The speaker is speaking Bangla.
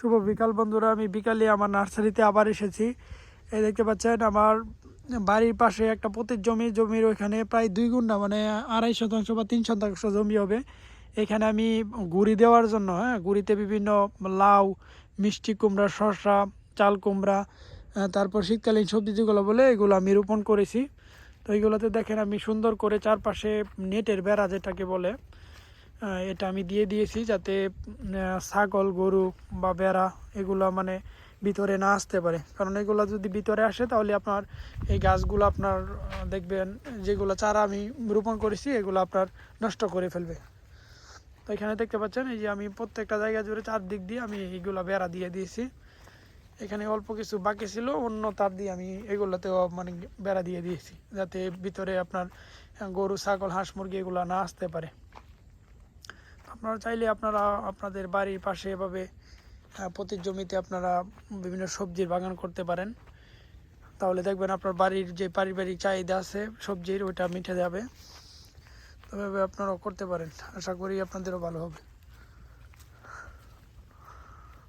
শুভ বিকাল বন্ধুরা, আমি বিকালে আমার নার্সারিতে আবার এসেছি। এই দেখতে পাচ্ছেন আমার বাড়ির পাশে একটা পতির জমির ওইখানে প্রায় 2 গুণ্ঠ, মানে 2.5 শতাংশ বা 3 শতাংশ জমি হবে। এখানে আমি গুঁড়ি দেওয়ার জন্য, গুঁড়িতে বিভিন্ন লাউ, মিষ্টি কুমড়া, শসা, চাল কুমড়া, তারপর শীতকালীন সবজি যেগুলো বলে এগুলো আমি রোপণ করেছি। তো এইগুলোতে দেখেন আমি সুন্দর করে চারপাশে নেটের বেড়া যেটাকে বলে, এটা আমি দিয়ে দিয়েছি যাতে ছাগল, গরু বা বেড়া এগুলো মানে ভিতরে না আসতে পারে। কারণ এগুলো যদি ভিতরে আসে তাহলে আপনার এই গাছগুলো আপনার দেখবেন যেগুলো চারা আমি রোপণ করেছি এগুলো আপনার নষ্ট করে ফেলবে। তো এখানে দেখতে পাচ্ছেন এই যে আমি প্রত্যেকটা জায়গা জুড়ে চারদিক দিয়ে আমি এইগুলো বেড়া দিয়ে দিয়েছি। এখানে অল্প কিছু বাকি ছিল, অন্য তার দিয়ে আমি এগুলোতেও মানে বেড়া দিয়ে দিয়েছি যাতে ভিতরে আপনার গরু, ছাগল, হাঁস, মুরগি এগুলো না আসতে পারে। আপনারা চাইলে আপনারা আপনাদের বাড়ির পাশে এভাবে প্রতি জমিতে আপনারা বিভিন্ন সবজির বাগান করতে পারেন। তাহলে দেখবেন আপনার বাড়ির যে পারিবারিক চাহিদা আছে সবজির, ওইটা মিটে যাবে। তবে আপনারাও করতে পারেন, আশা করি আপনাদেরও ভালো হবে।